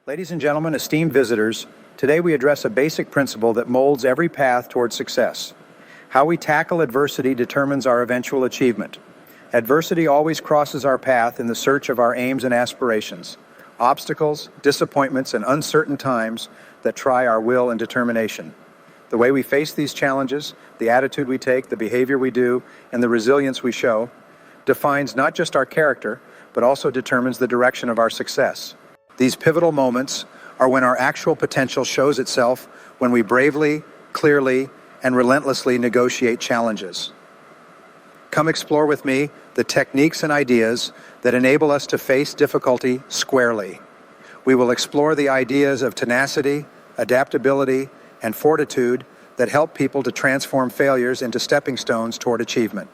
Ladies and gentlemen, esteemed visitors, today we address a basic principle that molds every path toward success. How we tackle adversity determines our eventual achievement. Adversity always crosses our path in the search of our aims and aspirations. Obstacles, disappointments, and uncertain times that try our will and determination. The way we face these challenges, the attitude we take, the behavior we do, and the resilience we show defines not just our character, but also determines the direction of our success. These pivotal moments are when our actual potential shows itself, when we bravely, clearly, and relentlessly negotiate challenges. Come explore with me the techniques and ideas that enable us to face difficulty squarely. We will explore the ideas of tenacity, adaptability, and fortitude that help people to transform failures into stepping stones toward achievement.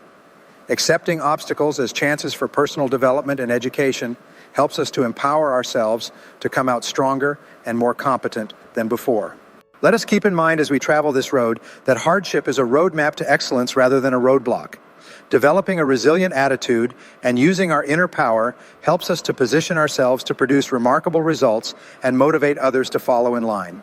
Accepting obstacles as chances for personal development and education helps us to empower ourselves to come out stronger and more competent than before. Let us keep in mind as we travel this road that hardship is a roadmap to excellence rather than a roadblock. Developing a resilient attitude and using our inner power helps us to position ourselves to produce remarkable results and motivate others to follow in line.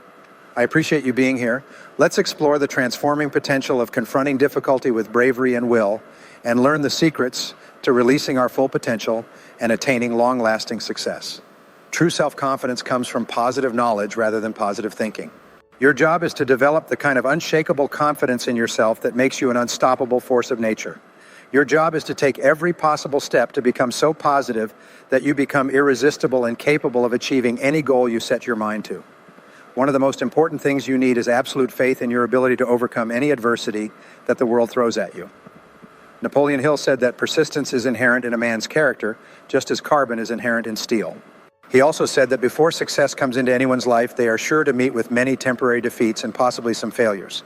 I appreciate you being here. Let's explore the transforming potential of confronting difficulty with bravery and will, and learn the secrets to releasing our full potential and attaining long-lasting success. True self-confidence comes from positive knowledge rather than positive thinking. Your job is to develop the kind of unshakable confidence in yourself that makes you an unstoppable force of nature. Your job is to take every possible step to become so positive that you become irresistible and capable of achieving any goal you set your mind to. One of the most important things you need is absolute faith in your ability to overcome any adversity that the world throws at you. Napoleon Hill said that persistence is inherent in a man's character, just as carbon is inherent in steel. He also said that before success comes into anyone's life, they are sure to meet with many temporary defeats and possibly some failures.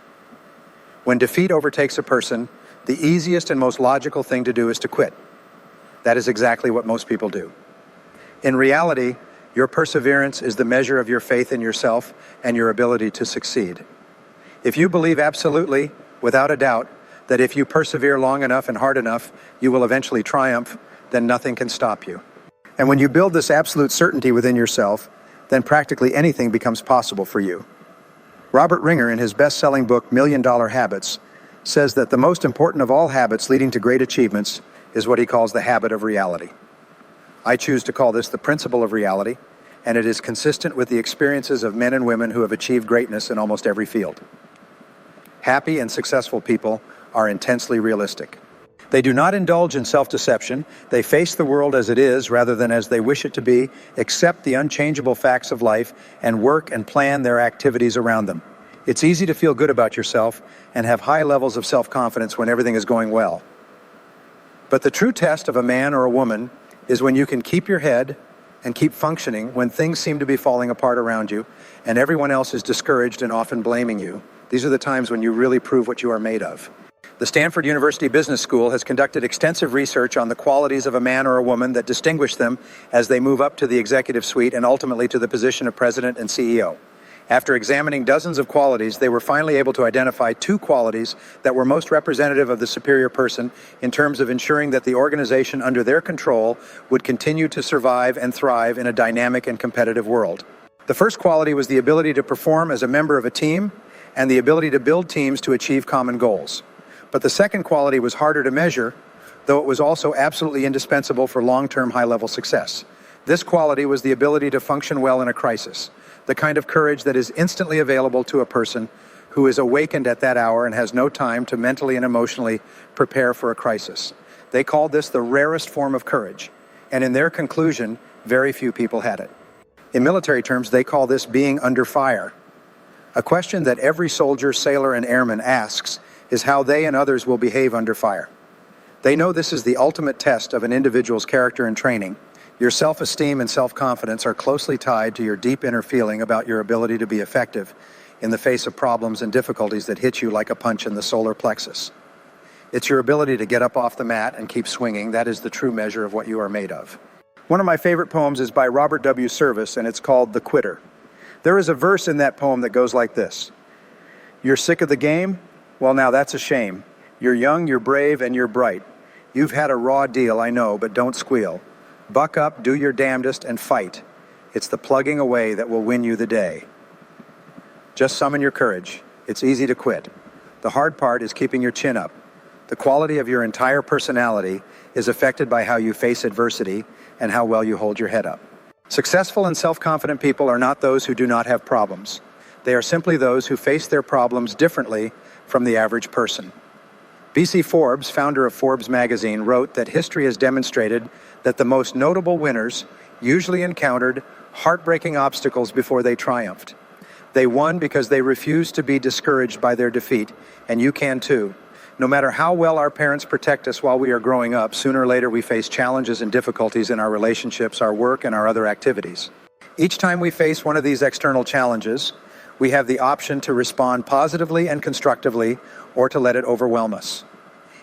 When defeat overtakes a person, the easiest and most logical thing to do is to quit. That is exactly what most people do. In reality, your perseverance is the measure of your faith in yourself and your ability to succeed. If you believe absolutely, without a doubt, that if you persevere long enough and hard enough, you will eventually triumph, then nothing can stop you. And when you build this absolute certainty within yourself, then practically anything becomes possible for you. Robert Ringer, in his best-selling book, $1 Million Habits, says that the most important of all habits leading to great achievements is what he calls the habit of reality. I choose to call this the principle of reality, and it is consistent with the experiences of men and women who have achieved greatness in almost every field. Happy and successful people are intensely realistic. They do not indulge in self-deception. They face the world as it is rather than as they wish it to be, accept the unchangeable facts of life, and work and plan their activities around them. It's easy to feel good about yourself and have high levels of self-confidence when everything is going well. But the true test of a man or a woman is when you can keep your head and keep functioning when things seem to be falling apart around you and everyone else is discouraged and often blaming you. These are the times when you really prove what you are made of. The Stanford University Business School has conducted extensive research on the qualities of a man or a woman that distinguish them as they move up to the executive suite and ultimately to the position of president and CEO. After examining dozens of qualities, they were finally able to identify 2 qualities that were most representative of the superior person in terms of ensuring that the organization under their control would continue to survive and thrive in a dynamic and competitive world. The first quality was the ability to perform as a member of a team and the ability to build teams to achieve common goals. But the second quality was harder to measure, though it was also absolutely indispensable for long-term high-level success. This quality was the ability to function well in a crisis, the kind of courage that is instantly available to a person who is awakened at that hour and has no time to mentally and emotionally prepare for a crisis. They called this the rarest form of courage, and in their conclusion, very few people had it. In military terms, they call this being under fire. A question that every soldier, sailor, and airman asks is how they and others will behave under fire. They know this is the ultimate test of an individual's character and training. Your self-esteem and self-confidence are closely tied to your deep inner feeling about your ability to be effective in the face of problems and difficulties that hit you like a punch in the solar plexus. It's your ability to get up off the mat and keep swinging. That is the true measure of what you are made of. One of my favorite poems is by Robert W. Service, and it's called The Quitter. There is a verse in that poem that goes like this: "You're sick of the game? Well, now that's a shame. You're young, you're brave, and you're bright. You've had a raw deal, I know, but don't squeal. Buck up, do your damnedest, and fight. It's the plugging away that will win you the day. Just summon your courage. It's easy to quit. The hard part is keeping your chin up. The quality of your entire personality is affected by how you face adversity and how well you hold your head up. Successful and self-confident people are not those who do not have problems. They are simply those who face their problems differently from the average person. B.C. Forbes, founder of Forbes magazine, wrote that history has demonstrated that the most notable winners usually encountered heartbreaking obstacles before they triumphed. They won because they refused to be discouraged by their defeat, and you can too. No matter how well our parents protect us while we are growing up, sooner or later we face challenges and difficulties in our relationships, our work, and our other activities. Each time we face one of these external challenges, we have the option to respond positively and constructively, or to let it overwhelm us.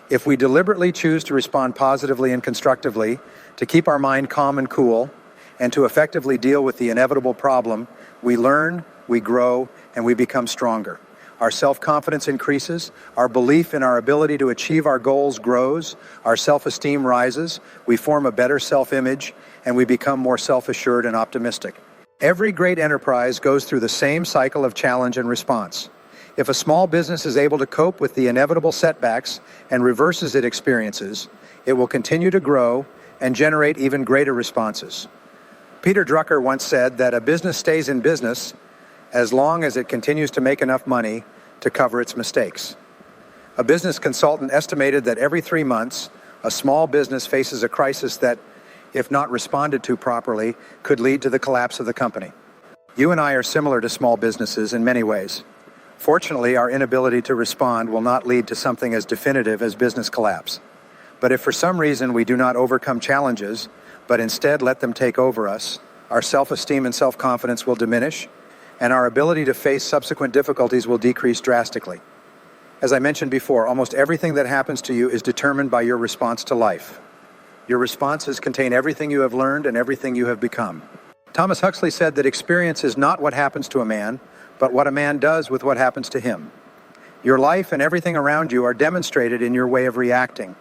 If we deliberately choose to respond positively and constructively, to keep our mind calm and cool, and to effectively deal with the inevitable problem, we learn, we grow, and we become stronger. Our self-confidence increases, our belief in our ability to achieve our goals grows, our self-esteem rises, we form a better self-image, and we become more self-assured and optimistic. Every great enterprise goes through the same cycle of challenge and response. If a small business is able to cope with the inevitable setbacks and reverses its experiences, it will continue to grow and generate even greater responses. Peter Drucker once said that a business stays in business as long as it continues to make enough money to cover its mistakes. A business consultant estimated that every 3 months, a small business faces a crisis that, if not responded to properly, could lead to the collapse of the company. You and I are similar to small businesses in many ways. Fortunately, our inability to respond will not lead to something as definitive as business collapse. But if for some reason we do not overcome challenges, but instead let them take over us, our self-esteem and self-confidence will diminish, and our ability to face subsequent difficulties will decrease drastically. As I mentioned before, almost everything that happens to you is determined by your response to life. Your responses contain everything you have learned and everything you have become. Thomas Huxley said that experience is not what happens to a man, but what a man does with what happens to him. Your life and everything around you are demonstrated in your way of reacting.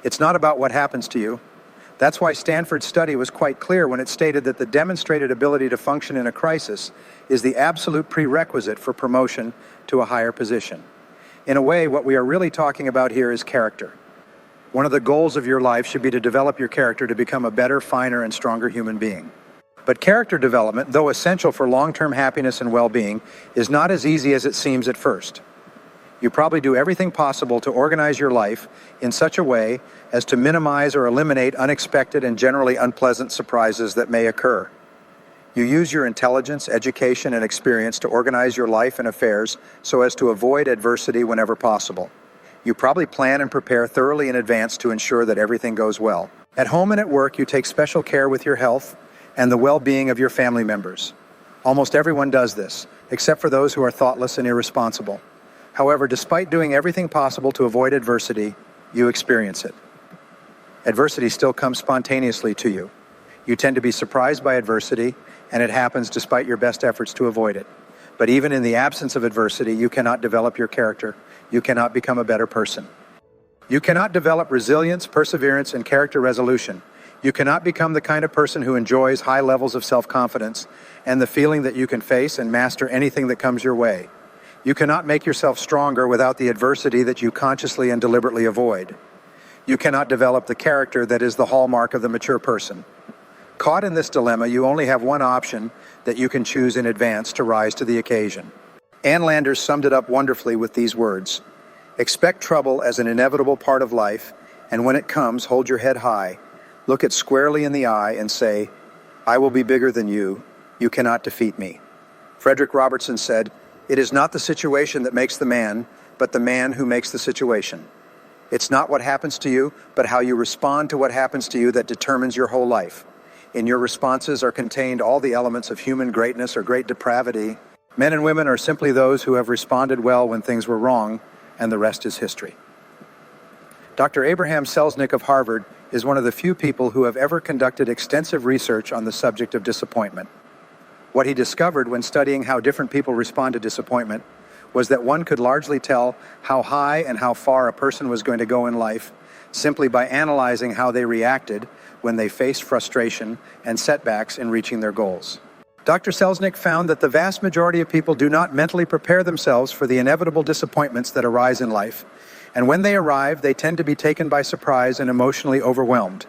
It's not about what happens to you. That's why Stanford's study was quite clear when it stated that the demonstrated ability to function in a crisis is the absolute prerequisite for promotion to a higher position. In a way, what we are really talking about here is character. One of the goals of your life should be to develop your character to become a better, finer, and stronger human being. But character development, though essential for long-term happiness and well-being, is not as easy as it seems at first. You probably do everything possible to organize your life in such a way as to minimize or eliminate unexpected and generally unpleasant surprises that may occur. You use your intelligence, education, and experience to organize your life and affairs so as to avoid adversity whenever possible. You probably plan and prepare thoroughly in advance to ensure that everything goes well. At home and at work, you take special care with your health and the well-being of your family members. Almost everyone does this, except for those who are thoughtless and irresponsible. However, despite doing everything possible to avoid adversity, you experience it. Adversity still comes spontaneously to you. You tend to be surprised by adversity, and it happens despite your best efforts to avoid it. But even in the absence of adversity, you cannot develop your character. You cannot become a better person. You cannot develop resilience, perseverance, and character resolution. You cannot become the kind of person who enjoys high levels of self-confidence and the feeling that you can face and master anything that comes your way. You cannot make yourself stronger without the adversity that you consciously and deliberately avoid. You cannot develop the character that is the hallmark of the mature person. Caught in this dilemma, you only have one option that you can choose in advance to rise to the occasion. Ann Landers summed it up wonderfully with these words: "Expect trouble as an inevitable part of life, and when it comes, hold your head high, look it squarely in the eye and say, 'I will be bigger than you. You cannot defeat me.'" Frederick Robertson said, "It is not the situation that makes the man, but the man who makes the situation." It's not what happens to you, but how you respond to what happens to you that determines your whole life. In your responses are contained all the elements of human greatness or great depravity. Men and women are simply those who have responded well when things were wrong, and the rest is history. Dr. Abraham Selznick of Harvard is one of the few people who have ever conducted extensive research on the subject of disappointment. What he discovered when studying how different people respond to disappointment was that one could largely tell how high and how far a person was going to go in life simply by analyzing how they reacted when they faced frustration and setbacks in reaching their goals. Dr. Selznick found that the vast majority of people do not mentally prepare themselves for the inevitable disappointments that arise in life, and when they arrive, they tend to be taken by surprise and emotionally overwhelmed.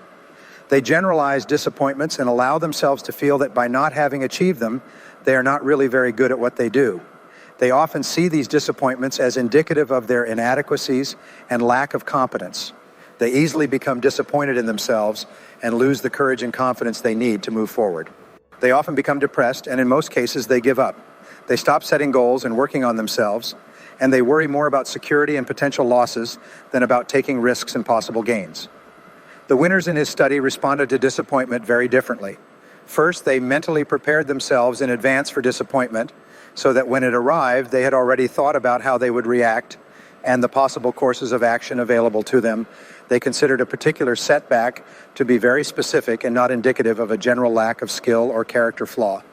They generalize disappointments and allow themselves to feel that by not having achieved them, they are not really very good at what they do. They often see these disappointments as indicative of their inadequacies and lack of competence. They easily become disappointed in themselves and lose the courage and confidence they need to move forward. They often become depressed, and in most cases, they give up. They stop setting goals and working on themselves, and they worry more about security and potential losses than about taking risks and possible gains. The winners in his study responded to disappointment very differently. First, they mentally prepared themselves in advance for disappointment, so that when it arrived, they had already thought about how they would react and the possible courses of action available to them. They considered a particular setback to be very specific and not indicative of a general lack of skill or character flaw.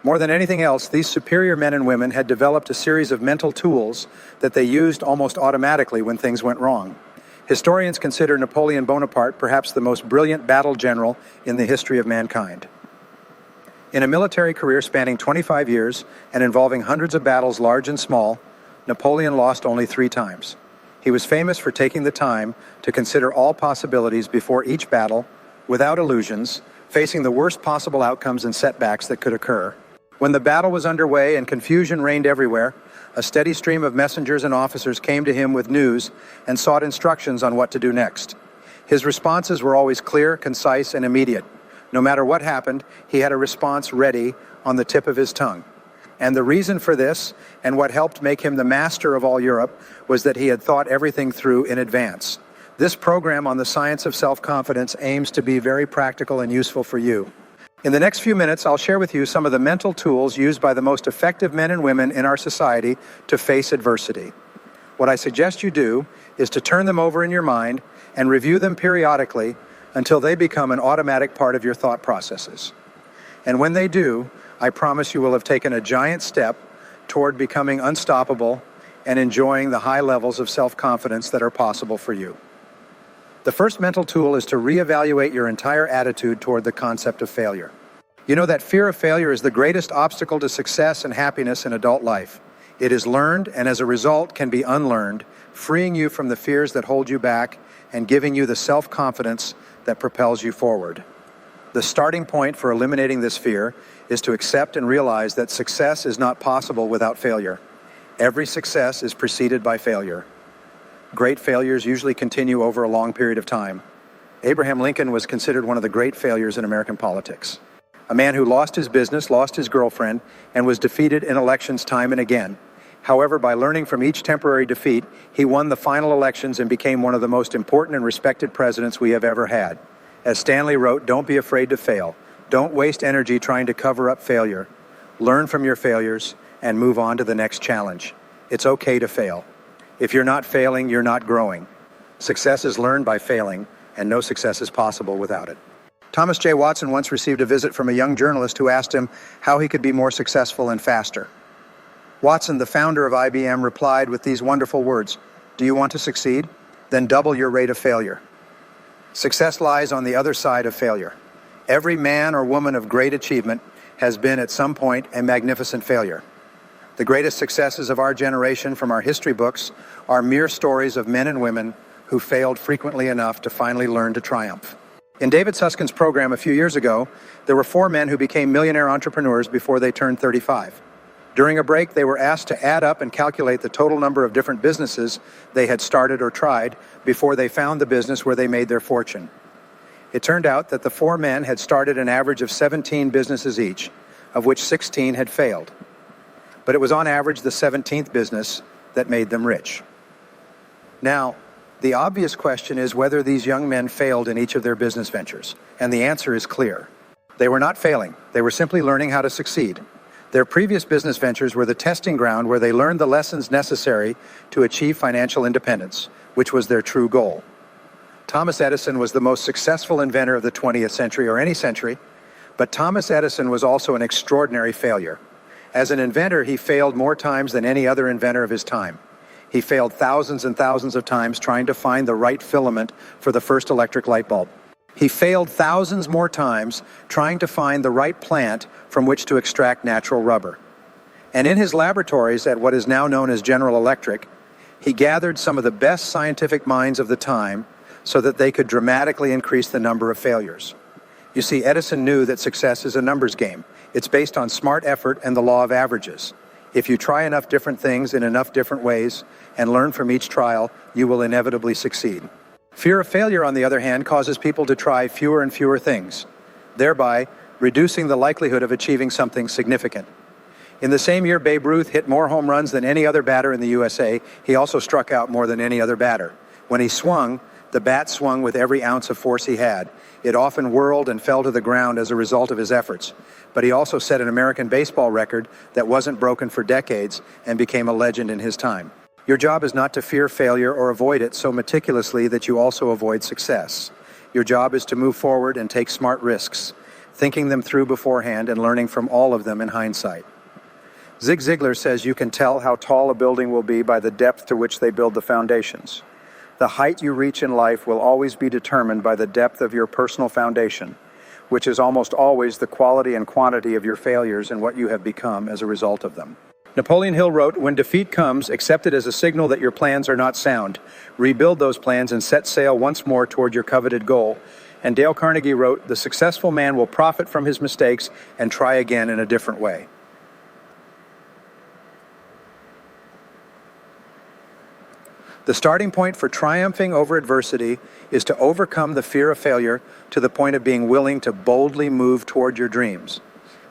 More than anything else, these superior men and women had developed a series of mental tools that they used almost automatically when things went wrong. Historians consider Napoleon Bonaparte perhaps the most brilliant battle general in the history of mankind. In a military career spanning 25 years and involving hundreds of battles large and small, Napoleon lost only 3 times. He was famous for taking the time to consider all possibilities before each battle, without illusions, facing the worst possible outcomes and setbacks that could occur. When the battle was underway and confusion reigned everywhere, a steady stream of messengers and officers came to him with news and sought instructions on what to do next. His responses were always clear, concise, and immediate. No matter what happened, he had a response ready on the tip of his tongue. And the reason for this, and what helped make him the master of all Europe, was that he had thought everything through in advance. This program on the science of self-confidence aims to be very practical and useful for you. In the next few minutes, I'll share with you some of the mental tools used by the most effective men and women in our society to face adversity. What I suggest you do is to turn them over in your mind and review them periodically until they become an automatic part of your thought processes. And when they do, I promise you will have taken a giant step toward becoming unstoppable and enjoying the high levels of self-confidence that are possible for you. The first mental tool is to reevaluate your entire attitude toward the concept of failure. You know that fear of failure is the greatest obstacle to success and happiness in adult life. It is learned and as a result can be unlearned, freeing you from the fears that hold you back and giving you the self-confidence that propels you forward. The starting point for eliminating this fear is to accept and realize that success is not possible without failure. Every success is preceded by failure. Great failures usually continue over a long period of time. Abraham Lincoln was considered one of the great failures in American politics. A man who lost his business, lost his girlfriend, and was defeated in elections time and again. However, by learning from each temporary defeat, he won the final elections and became one of the most important and respected presidents we have ever had. As Stanley wrote, "Don't be afraid to fail. Don't waste energy trying to cover up failure. Learn from your failures and move on to the next challenge. It's okay to fail. If you're not failing, you're not growing. Success is learned by failing, and no success is possible without it." Thomas J. Watson once received a visit from a young journalist who asked him how he could be more successful and faster. Watson, the founder of IBM, replied with these wonderful words, "Do you want to succeed? Then double your rate of failure." Success lies on the other side of failure. Every man or woman of great achievement has been at some point a magnificent failure. The greatest successes of our generation from our history books are mere stories of men and women who failed frequently enough to finally learn to triumph. In David Susskind's program a few years ago, there were 4 men who became millionaire entrepreneurs before they turned 35. During a break, they were asked to add up and calculate the total number of different businesses they had started or tried before they found the business where they made their fortune. It turned out that the 4 men had started an average of 17 businesses each, of which 16 had failed. But it was on average the 17th business that made them rich. Now, the obvious question is whether these young men failed in each of their business ventures, and the answer is clear. They were not failing, they were simply learning how to succeed. Their previous business ventures were the testing ground where they learned the lessons necessary to achieve financial independence, which was their true goal. Thomas Edison was the most successful inventor of the 20th century or any century, but Thomas Edison was also an extraordinary failure. As an inventor, he failed more times than any other inventor of his time. He failed thousands and thousands of times trying to find the right filament for the first electric light bulb. He failed thousands more times trying to find the right plant from which to extract natural rubber. And in his laboratories at what is now known as General Electric, he gathered some of the best scientific minds of the time so that they could dramatically increase the number of failures. You see, Edison knew that success is a numbers game. It's based on smart effort and the law of averages. If you try enough different things in enough different ways and learn from each trial, you will inevitably succeed. Fear of failure, on the other hand, causes people to try fewer and fewer things, thereby reducing the likelihood of achieving something significant. In the same year Babe Ruth hit more home runs than any other batter in the USA, he also struck out more than any other batter. When he swung, the bat swung with every ounce of force he had. It often whirled and fell to the ground as a result of his efforts. But he also set an American baseball record that wasn't broken for decades and became a legend in his time. Your job is not to fear failure or avoid it so meticulously that you also avoid success. Your job is to move forward and take smart risks, thinking them through beforehand and learning from all of them in hindsight. Zig Ziglar says you can tell how tall a building will be by the depth to which they build the foundations. The height you reach in life will always be determined by the depth of your personal foundation, which is almost always the quality and quantity of your failures and what you have become as a result of them. Napoleon Hill wrote, "When defeat comes, accept it as a signal that your plans are not sound. Rebuild those plans and set sail once more toward your coveted goal." And Dale Carnegie wrote, "The successful man will profit from his mistakes and try again in a different way." The starting point for triumphing over adversity is to overcome the fear of failure to the point of being willing to boldly move toward your dreams.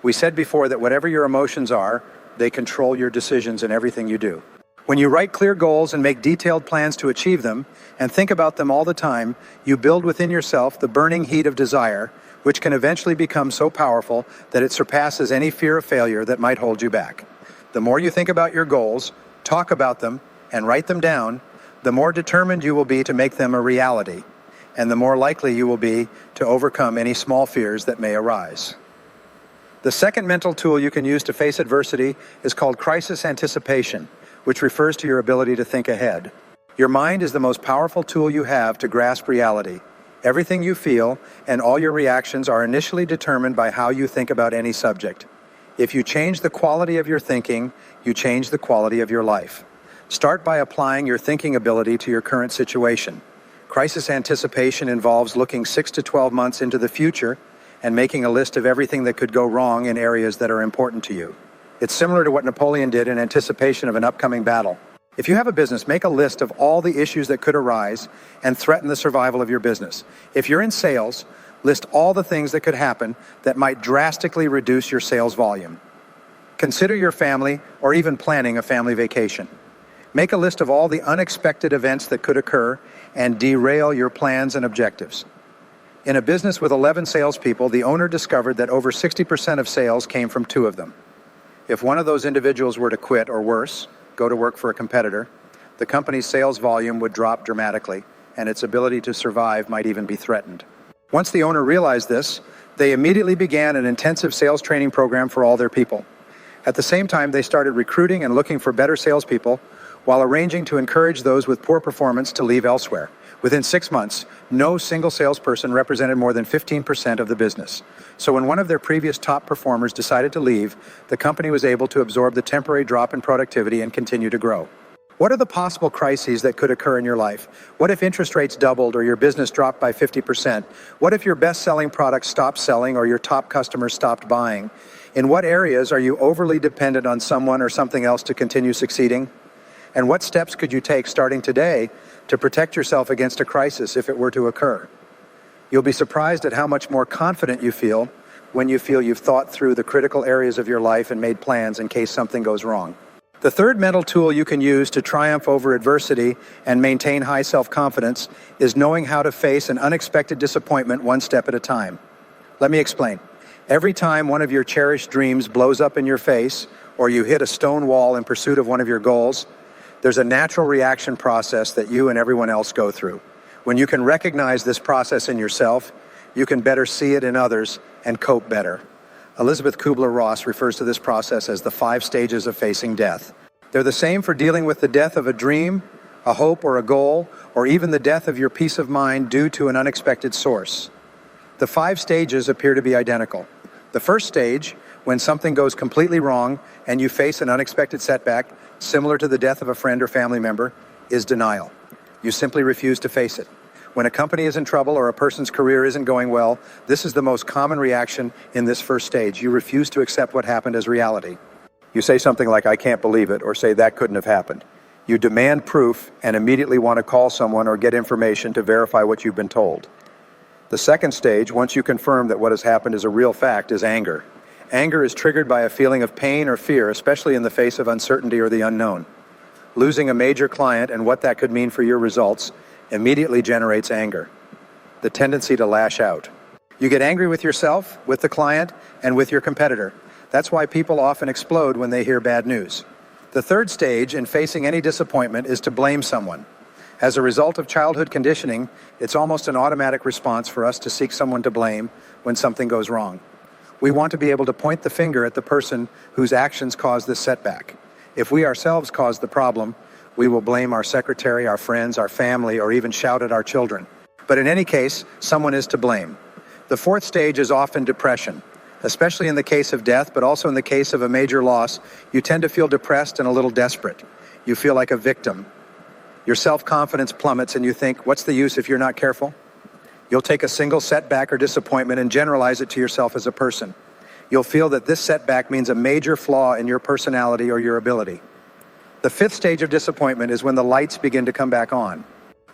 We said before that whatever your emotions are, they control your decisions and everything you do. When you write clear goals and make detailed plans to achieve them, and think about them all the time, you build within yourself the burning heat of desire, which can eventually become so powerful that it surpasses any fear of failure that might hold you back. The more you think about your goals, talk about them, and write them down, the more determined you will be to make them a reality, and the more likely you will be to overcome any small fears that may arise. The second mental tool you can use to face adversity is called crisis anticipation, which refers to your ability to think ahead. Your mind is the most powerful tool you have to grasp reality. Everything you feel and all your reactions are initially determined by how you think about any subject. If you change the quality of your thinking, you change the quality of your life. Start by applying your thinking ability to your current situation. Crisis anticipation involves looking 6 to 12 months into the future and making a list of everything that could go wrong in areas that are important to you. It's similar to what Napoleon did in anticipation of an upcoming battle. If you have a business, make a list of all the issues that could arise and threaten the survival of your business. If you're in sales, list all the things that could happen that might drastically reduce your sales volume. Consider your family or even planning a family vacation. Make a list of all the unexpected events that could occur and derail your plans and objectives. In a business with 11 salespeople, the owner discovered that over 60% of sales came from 2 of them. If one of those individuals were to quit or worse, go to work for a competitor, the company's sales volume would drop dramatically, and its ability to survive might even be threatened. Once the owner realized this, they immediately began an intensive sales training program for all their people. At the same time, they started recruiting and looking for better salespeople while arranging to encourage those with poor performance to leave elsewhere. Within 6 months, no single salesperson represented more than 15% of the business. So when one of their previous top performers decided to leave, the company was able to absorb the temporary drop in productivity and continue to grow. What are the possible crises that could occur in your life? What if interest rates doubled or your business dropped by 50%? What if your best-selling product stopped selling or your top customers stopped buying? In what areas are you overly dependent on someone or something else to continue succeeding? And what steps could you take starting today to protect yourself against a crisis if it were to occur? You'll be surprised at how much more confident you feel when you feel you've thought through the critical areas of your life and made plans in case something goes wrong. The third mental tool you can use to triumph over adversity and maintain high self-confidence is knowing how to face an unexpected disappointment one step at a time. Let me explain. Every time one of your cherished dreams blows up in your face, or you hit a stone wall in pursuit of one of your goals, there's a natural reaction process that you and everyone else go through. When you can recognize this process in yourself, you can better see it in others and cope better. Elizabeth Kubler-Ross refers to this process as the 5 stages of facing death. They're the same for dealing with the death of a dream, a hope or a goal, or even the death of your peace of mind due to an unexpected source. The 5 stages appear to be identical. The first stage, when something goes completely wrong and you face an unexpected setback, similar to the death of a friend or family member, is denial. You simply refuse to face it. When a company is in trouble or a person's career isn't going well, this is the most common reaction in this first stage. You refuse to accept what happened as reality. You say something like, "I can't believe it," or say, "That couldn't have happened." You demand proof and immediately want to call someone or get information to verify what you've been told. The second stage, once you confirm that what has happened is a real fact, is anger. Anger is triggered by a feeling of pain or fear, especially in the face of uncertainty or the unknown. Losing a major client and what that could mean for your results immediately generates anger, the tendency to lash out. You get angry with yourself, with the client, and with your competitor. That's why people often explode when they hear bad news. The third stage in facing any disappointment is to blame someone. As a result of childhood conditioning, it's almost an automatic response for us to seek someone to blame when something goes wrong. We want to be able to point the finger at the person whose actions caused this setback. If we ourselves caused the problem, we will blame our secretary, our friends, our family, or even shout at our children. But in any case, someone is to blame. The fourth stage is often depression. Especially in the case of death, but also in the case of a major loss, you tend to feel depressed and a little desperate. You feel like a victim. Your self-confidence plummets and you think, what's the use if you're not careful? You'll take a single setback or disappointment and generalize it to yourself as a person. You'll feel that this setback means a major flaw in your personality or your ability. The fifth stage of disappointment is when the lights begin to come back on.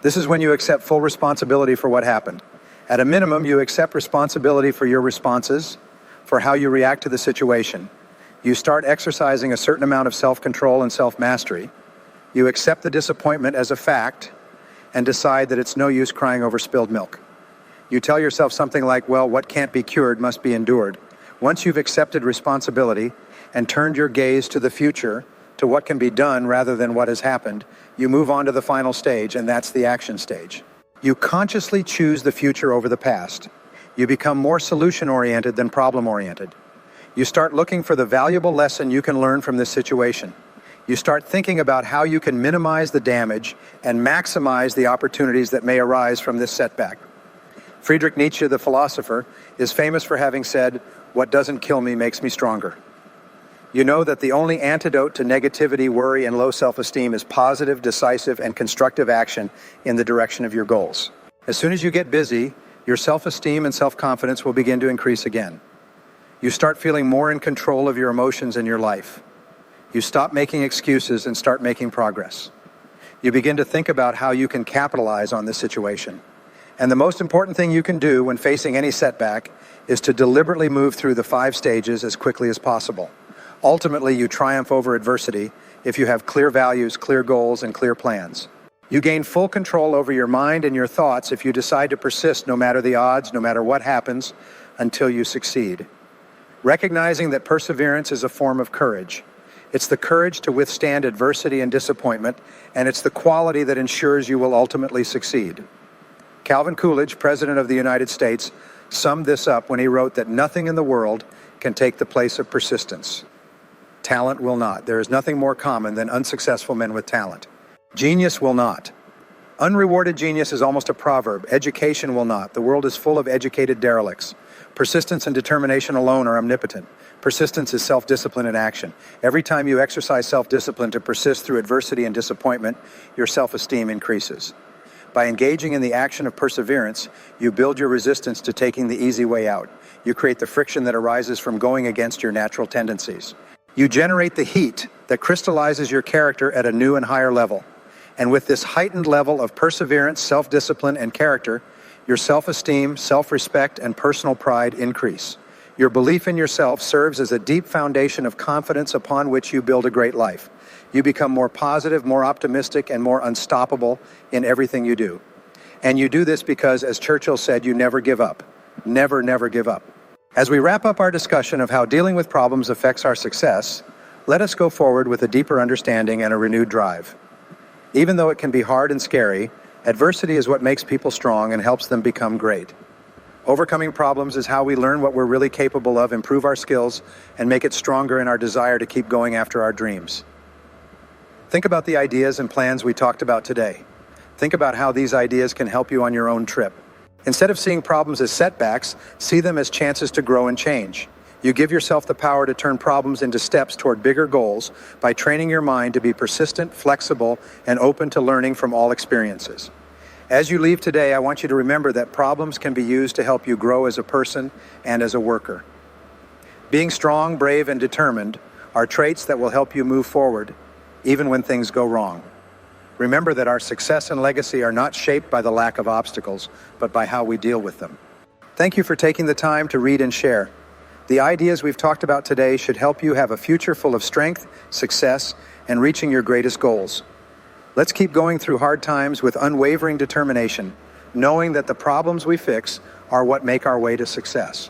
This is when you accept full responsibility for what happened. At a minimum, you accept responsibility for your responses, for how you react to the situation. You start exercising a certain amount of self-control and self-mastery. You accept the disappointment as a fact and decide that it's no use crying over spilled milk. You tell yourself something like, well, what can't be cured must be endured. Once you've accepted responsibility and turned your gaze to the future, to what can be done rather than what has happened, you move on to the final stage, and that's the action stage. You consciously choose the future over the past. You become more solution-oriented than problem-oriented. You start looking for the valuable lesson you can learn from this situation. You start thinking about how you can minimize the damage and maximize the opportunities that may arise from this setback. Friedrich Nietzsche, the philosopher, is famous for having said, "What doesn't kill me makes me stronger." You know that the only antidote to negativity, worry, and low self-esteem is positive, decisive, and constructive action in the direction of your goals. As soon as you get busy, your self-esteem and self-confidence will begin to increase again. You start feeling more in control of your emotions in your life. You stop making excuses and start making progress. You begin to think about how you can capitalize on this situation. And the most important thing you can do when facing any setback is to deliberately move through the 5 stages as quickly as possible. Ultimately, you triumph over adversity if you have clear values, clear goals, and clear plans. You gain full control over your mind and your thoughts if you decide to persist no matter the odds, no matter what happens, until you succeed. Recognizing that perseverance is a form of courage. It's the courage to withstand adversity and disappointment, and it's the quality that ensures you will ultimately succeed. Calvin Coolidge, President of the United States, summed this up when he wrote that nothing in the world can take the place of persistence. Talent will not. There is nothing more common than unsuccessful men with talent. Genius will not. Unrewarded genius is almost a proverb. Education will not. The world is full of educated derelicts. Persistence and determination alone are omnipotent. Persistence is self-discipline in action. Every time you exercise self-discipline to persist through adversity and disappointment, your self-esteem increases. By engaging in the action of perseverance, you build your resistance to taking the easy way out. You create the friction that arises from going against your natural tendencies. You generate the heat that crystallizes your character at a new and higher level. And with this heightened level of perseverance, self-discipline, and character, your self-esteem, self-respect, and personal pride increase. Your belief in yourself serves as a deep foundation of confidence upon which you build a great life. You become more positive, more optimistic, and more unstoppable in everything you do. And you do this because, as Churchill said, you never give up. Never, never give up. As we wrap up our discussion of how dealing with problems affects our success, let us go forward with a deeper understanding and a renewed drive. Even though it can be hard and scary, adversity is what makes people strong and helps them become great. Overcoming problems is how we learn what we're really capable of, improve our skills, and make it stronger in our desire to keep going after our dreams. Think about the ideas and plans we talked about today. Think about how these ideas can help you on your own trip. Instead of seeing problems as setbacks, see them as chances to grow and change. You give yourself the power to turn problems into steps toward bigger goals by training your mind to be persistent, flexible, and open to learning from all experiences. As you leave today, I want you to remember that problems can be used to help you grow as a person and as a worker. Being strong, brave, and determined are traits that will help you move forward, even when things go wrong. Remember that our success and legacy are not shaped by the lack of obstacles, but by how we deal with them. Thank you for taking the time to read and share. The ideas we've talked about today should help you have a future full of strength, success, and reaching your greatest goals. Let's keep going through hard times with unwavering determination, knowing that the problems we fix are what make our way to success.